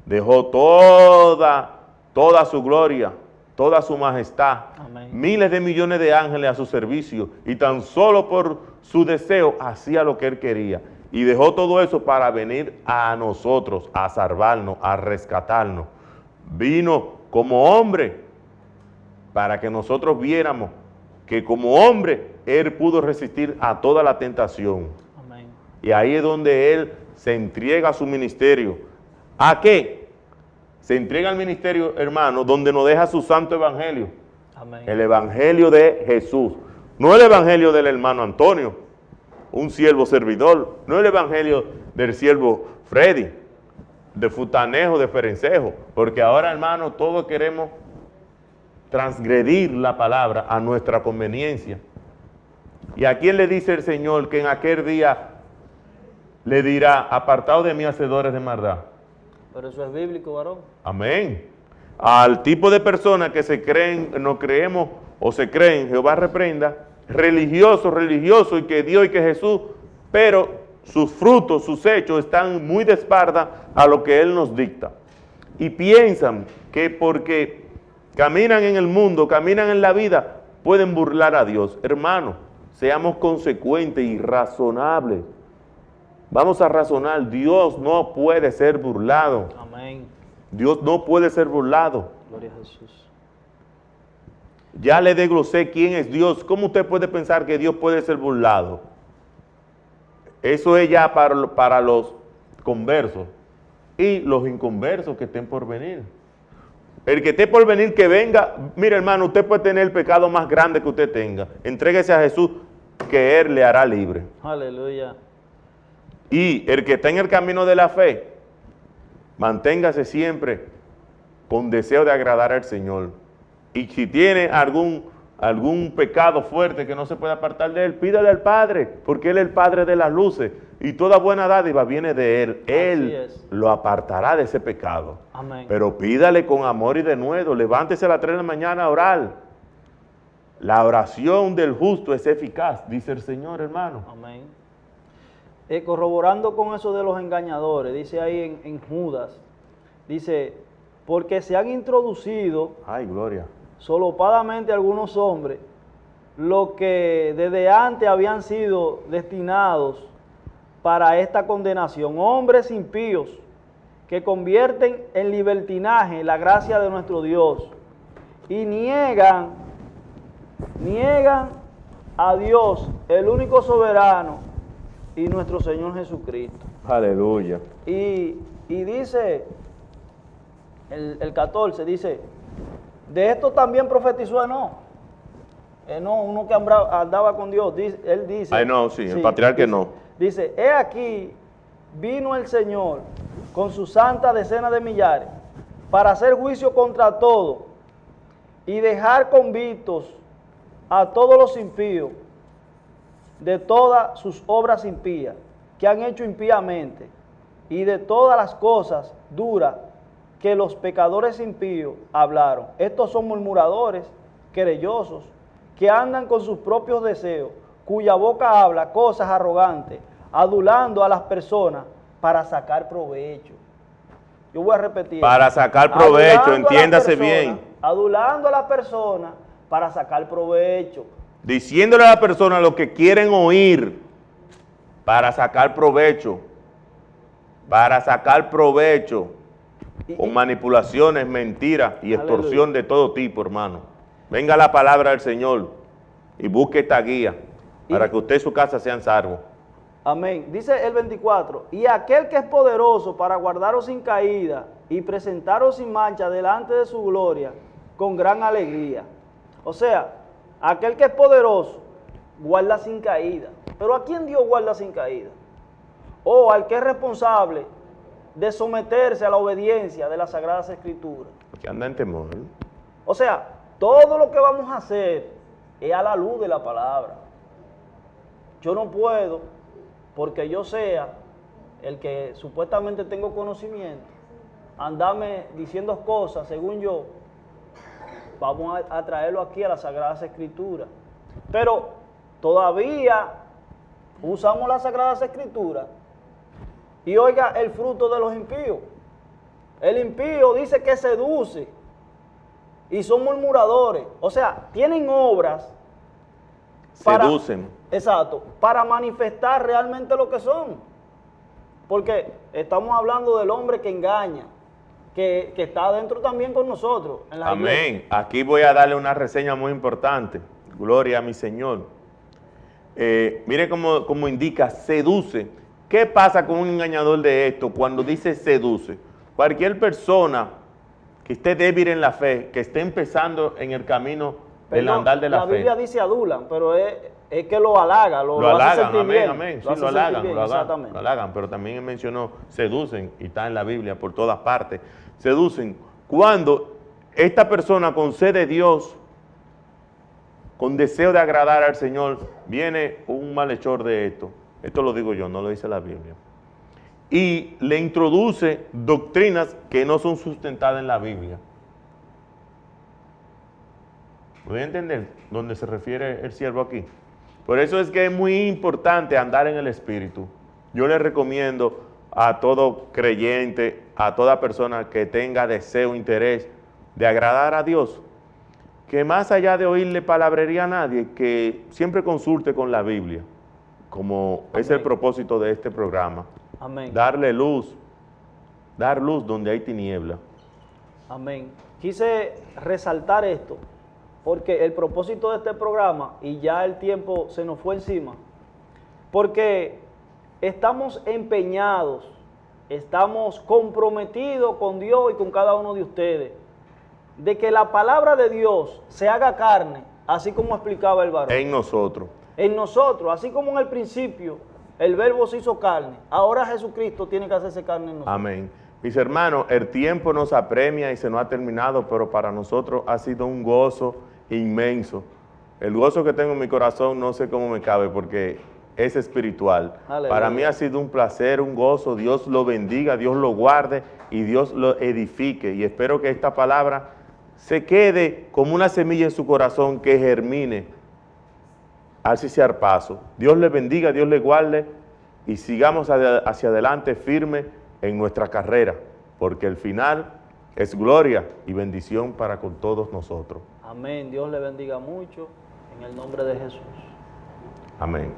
Speaker 2: Dejó toda su gloria, toda su majestad,
Speaker 1: Amén.
Speaker 2: Miles de millones de ángeles a su servicio, y tan solo por su deseo hacía lo que él quería. Y dejó todo eso para venir a nosotros, a salvarnos, a rescatarnos. Vino como hombre para que nosotros viéramos que como hombre él pudo resistir a toda la tentación.
Speaker 1: Amén.
Speaker 2: Y ahí es donde él se entrega a su ministerio. ¿A qué? Se entrega al ministerio, hermano, donde nos deja su santo evangelio.
Speaker 1: Amén.
Speaker 2: El evangelio de Jesús. No el evangelio del hermano Antonio, un siervo servidor. No el evangelio del siervo Freddy, de Futanejo, de Ferencejo. Porque ahora, hermano, todos queremos transgredir la palabra a nuestra conveniencia. ¿Y a quién le dice el Señor que en aquel día le dirá, apartaos de mí, hacedores de maldad?
Speaker 1: Pero eso es bíblico, varón.
Speaker 2: Amén. Al tipo de personas que se creen, no creemos o se creen, Jehová reprenda, religioso y que Dios y que Jesús, pero sus frutos, sus hechos están muy de espalda a lo que Él nos dicta. Y piensan que porque caminan en el mundo, caminan en la vida, pueden burlar a Dios. Hermano, seamos consecuentes y razonables. Vamos a razonar, Dios no puede ser burlado.
Speaker 1: Amén.
Speaker 2: Dios no puede ser burlado.
Speaker 1: Gloria a Jesús.
Speaker 2: Ya le desglosé quién es Dios. ¿Cómo usted puede pensar que Dios puede ser burlado? Eso es ya para los conversos y los inconversos que estén por venir. El que esté por venir, que venga. Mire, hermano, usted puede tener el pecado más grande que usted tenga. Entréguese a Jesús, que Él le hará libre.
Speaker 1: Aleluya.
Speaker 2: Y el que está en el camino de la fe, manténgase siempre con deseo de agradar al Señor. Y si tiene algún pecado fuerte que no se puede apartar de Él, pídale al Padre, porque Él es el Padre de las luces. Y toda buena dádiva viene de Él. Él lo apartará de ese pecado.
Speaker 1: Amén.
Speaker 2: Pero pídale con amor y denuedo. Levántese a las 3 de la mañana a orar. La oración del justo es eficaz, dice el Señor, hermano.
Speaker 1: Amén. Corroborando con eso de los engañadores, dice ahí en Judas, dice, porque se han introducido,
Speaker 2: Ay, gloria,
Speaker 1: solopadamente algunos hombres, lo que desde antes habían sido destinados para esta condenación, hombres impíos que convierten en libertinaje la gracia de nuestro Dios y niegan a Dios, el único soberano, y nuestro Señor Jesucristo.
Speaker 2: aleluya.
Speaker 1: Y dice, el 14, dice, de esto también profetizó Enoc. Enoc, uno que andaba con Dios, él dice.
Speaker 2: Ay, no, sí, el patriarca
Speaker 1: dice,
Speaker 2: no.
Speaker 1: Dice, he aquí, vino el Señor con su santa decena de millares para hacer juicio contra todo y dejar convictos a todos los impíos de todas sus obras impías que han hecho impíamente y de todas las cosas duras que los pecadores impíos hablaron. Estos son murmuradores, querellosos, que andan con sus propios deseos, cuya boca habla cosas arrogantes, adulando a las personas para sacar provecho. Yo voy a repetir.
Speaker 2: Para sacar provecho, entiéndase bien.
Speaker 1: Adulando a las personas para sacar provecho.
Speaker 2: Diciéndole a la persona lo que quieren oír para sacar provecho. Para sacar provecho. Con manipulaciones, mentiras y extorsión de todo tipo, hermano. Venga la palabra del Señor y busque esta guía para que usted y su casa sean salvos.
Speaker 1: Amén. Dice el 24, y aquel que es poderoso para guardaros sin caída y presentaros sin mancha delante de su gloria con gran alegría. O sea, aquel que es poderoso guarda sin caída. ¿Pero a quién Dios guarda sin caída? O al que es responsable de someterse a la obediencia de las Sagradas Escrituras.
Speaker 2: Que anda en temor.
Speaker 1: O sea, todo lo que vamos a hacer es a la luz de la palabra. Yo no puedo, porque yo sea el que supuestamente tengo conocimiento, andarme diciendo cosas según yo. Vamos a traerlo aquí a las Sagradas Escrituras. Pero todavía usamos las Sagradas Escrituras. Y oiga el fruto de los impíos. El impío dice que seduce y son murmuradores. O sea, tienen obras para,
Speaker 2: seducen.
Speaker 1: Exacto, para manifestar realmente lo que son. Porque estamos hablando del hombre que engaña, que está adentro también con nosotros. En la
Speaker 2: Amén.
Speaker 1: iglesia.
Speaker 2: Aquí voy a darle una reseña muy importante. Gloria a mi Señor. Mire cómo indica, seduce. ¿Qué pasa con un engañador de esto cuando dice seduce? Cualquier persona que esté débil en la fe, que esté empezando en el camino del andar de la fe.
Speaker 1: La Biblia dice adulan, pero es que lo halaga, lo
Speaker 2: halagan,
Speaker 1: hace sentir
Speaker 2: amén,
Speaker 1: bien.
Speaker 2: amén. Sí,
Speaker 1: Hace
Speaker 2: lo halagan,
Speaker 1: bien, exactamente.
Speaker 2: lo halagan, pero también él mencionó seducen y está en la Biblia por todas partes. Seducen. Cuando esta persona con sed de Dios, con deseo de agradar al Señor, viene un malhechor de esto. Esto lo digo yo, no lo dice la Biblia. Y le introduce doctrinas que no son sustentadas en la Biblia. ¿Voy a entender dónde se refiere el siervo aquí? Por eso es que es muy importante andar en el Espíritu. Yo le recomiendo a todo creyente, a toda persona que tenga deseo, interés de agradar a Dios, que más allá de oírle palabrería a nadie, que siempre consulte con la Biblia, como es el propósito de este programa.
Speaker 1: Amén.
Speaker 2: Darle luz, dar luz donde hay tiniebla.
Speaker 1: Amén. Quise resaltar esto porque el propósito de este programa, y ya el tiempo se nos fue encima, porque estamos empeñados, estamos comprometidos con Dios y con cada uno de ustedes, de que la palabra de Dios se haga carne, así como explicaba el varón.
Speaker 2: En nosotros.
Speaker 1: En nosotros, así como en el principio el verbo se hizo carne, ahora Jesucristo tiene que hacerse carne en nosotros.
Speaker 2: Amén. Mis hermanos, el tiempo nos apremia y se nos ha terminado, pero para nosotros ha sido un gozo inmenso. El gozo que tengo en mi corazón no sé cómo me cabe porque es espiritual.
Speaker 1: Aleluya.
Speaker 2: Para mí ha sido un placer, un gozo. Dios lo bendiga, Dios lo guarde y Dios lo edifique. Y espero que esta palabra se quede como una semilla en su corazón que germine hacia ese paso. Dios le bendiga, Dios le guarde y sigamos hacia adelante firme en nuestra carrera, porque el final es gloria y bendición para con todos nosotros.
Speaker 1: Amén. Dios le bendiga mucho en el nombre de Jesús.
Speaker 2: Amén.